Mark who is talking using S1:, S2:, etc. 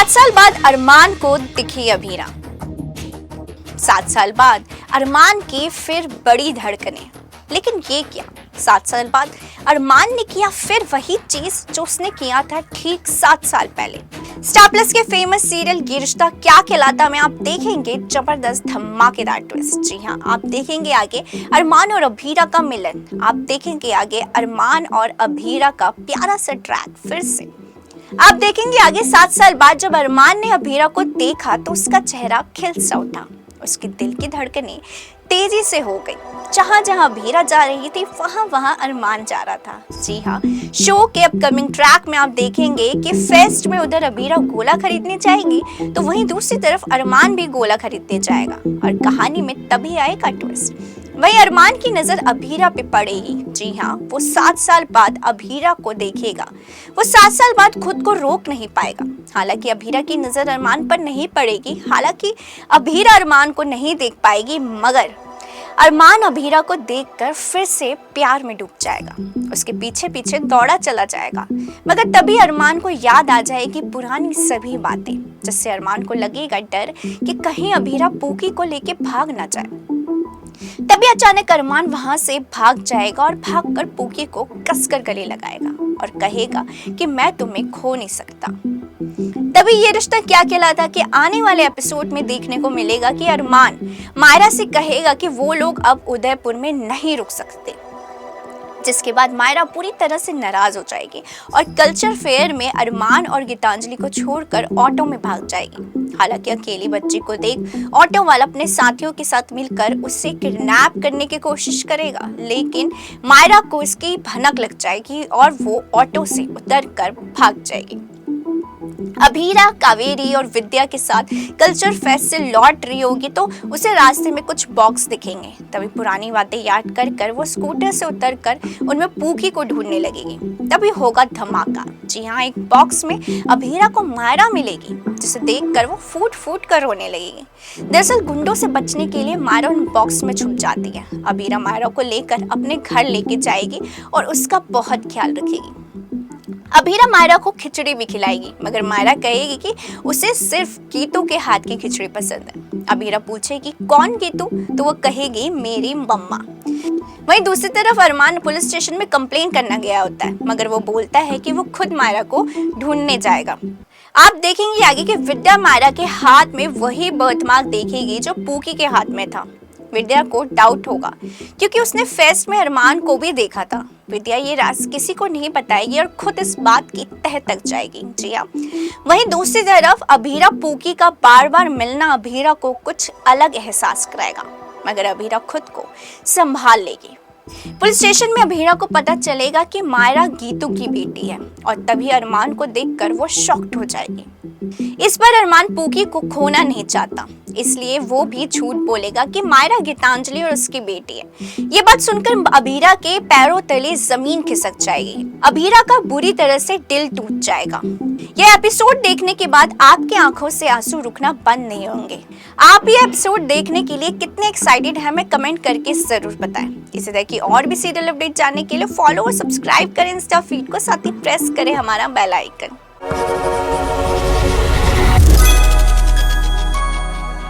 S1: 7 साल बाद अरमान को दिखी अभीरा। 7 साल बाद अरमान की फिर बड़ी धड़कनें। लेकिन ये क्या, 7 साल बाद अरमान ने किया फिर वही चीज जो उसने किया था ठीक 7 साल पहले। स्टार प्लस के फेमस सीरियल ये रिश्ता क्या कहलाता में आप देखेंगे जबरदस्त धमाकेदार ट्विस्ट। जी हाँ, आप देखेंगे आगे अरमान और अभीरा का मिलन। आप देखेंगे आगे अरमान और अभीरा का प्यारा सा ट्रैक फिर से। आप देखेंगे आगे 7 साल बाद जब अरमान ने अभीरा को देखा तो उसका चेहरा खिल सा उठा। उसके दिल की धड़कनें तेजी से हो गई। जहां जहां अभीरा जा रही थी वहां वहां अरमान जा रहा था। जी हाँ, शो के अपकमिंग ट्रैक में आप देखेंगे कि फेस्ट में उधर अभीरा गोला खरीदने जाएगी तो वहीं दूसरी तरफ अरमान भी गोला खरीदने जाएगा और कहानी में तभी आएगा ट्विस्ट। वहीं अरमान की नजर अभीरा पे पड़ेगी। जी हाँ, वो 7 साल बाद अभीरा को देखेगा। वो 7 साल बाद खुद को रोक नहीं पाएगा। हालांकि अभीरा की नजर अरमान पर नहीं पड़ेगी, हालांकि अभीरा अरमान को नहीं देख पाएगी, मगर अरमान अभीरा को देखकर फिर से प्यार में डूब जाएगा। उसके पीछे पीछे दौड़ा चला जाएगा, मगर तभी अरमान को याद आ जाएगी पुरानी सभी बातें, जिससे अरमान को लगेगा डर कि कहीं अभीरा पूकी को लेके भाग ना जाए। तभी अचानक अरमान वहां से भाग जाएगा और भागकर पूकी को कसकर गले लगाएगा और कहेगा कि मैं तुम्हें खो नहीं सकता। तभी ये रिश्ता क्या कहलाता कि आने वाले एपिसोड में देखने को मिलेगा कि अरमान मायरा से कहेगा कि वो लोग अब उदयपुर में नहीं रुक सकते, जिसके बाद मायरा पूरी तरह से नाराज हो जाएगी और कल्चर फेयर में अरमान और गीतांजलि को छोड़कर ऑटो में भाग जाएगी। हालांकि अकेली बच्ची को देख ऑटो वाला अपने साथियों के साथ मिलकर उसे किडनैप करने की कोशिश करेगा, लेकिन मायरा को इसकी भनक लग जाएगी और वो ऑटो से उतरकर भाग जाएगी। अभीरा कावेरी और विद्या के साथ कल्चर फेस्ट से लौट रही होगी तो उसे रास्ते में कुछ बॉक्स दिखेंगे। तभी पुरानी बातें याद कर कर वो स्कूटर से उतरकर उनमें पूकी को ढूंढने लगेगी। तभी होगा धमाका। जी हाँ, एक बॉक्स में अभीरा को मायरा मिलेगी, जिसे देखकर वो फूट फूट कर रोने लगेगी। दरअसल गुंडों से बचने के लिए मायरा उन बॉक्स में छुप जाती है। अभीरा मायरा को लेकर अपने घर लेके जाएगी और उसका बहुत ख्याल रखेगी। अभीरा मायरा को खिचड़ी भी खिलाएगी, मगर मायरा कहेगी कि उसे सिर्फ गीतू के हाथ की खिचड़ी पसंद है। अभीरा पूछेगी कौन गीतू, तो वो कहेगी मेरी मम्मा। वहीं दूसरी तरफ अरमान पुलिस स्टेशन में कंप्लेन करना गया होता है, मगर वो बोलता है कि वो खुद मायरा को ढूंढने जाएगा। आप देखेंगे आगे कि विद्या मायरा के हाथ में वही बर्थमार्क देखेगी जो पूकी के हाथ में था। विद्या को डाउट होगा क्योंकि उसने फेस्ट में अरमान को भी देखा था। विद्या ये राज किसी को नहीं बताएगी और खुद इस बात की तह तक जाएगी। जी हाँ, वहीं दूसरी तरफ अभीरा पूकी का बार बार मिलना अभीरा को कुछ अलग एहसास कराएगा, मगर अभीरा खुद को संभाल लेगी। पुलिस स्टेशन में अभीरा को पता चलेगा कि मायरा गीतू की बेटी है और तभी अरमान को देखकर वो शॉक्ड हो जाएगी। इस बार अरमान पूकी को खोना नहीं चाहता, इसलिए वो भी झूठ बोलेगा कि मायरा गीतांजलि और उसकी बेटी है। ये बात सुनकर अभीरा के पैरों तले जमीन खिसक जाएगी। अभीरा का बुरी तरह से दिल टूट जाएगा। यह एपिसोड देखने के बाद आपकी आंखों से आंसू रुकना बंद नहीं होंगे। आप ये एपिसोड देखने के लिए कितने एक्साइटेड हैं हमें कमेंट करके जरूर बताएं। इसी तरह की और भी सीरियल अपडेट जानने के लिए फॉलो और सब्सक्राइब करें इंस्टा फीड को, साथ ही प्रेस करें हमारा बेल आइकन।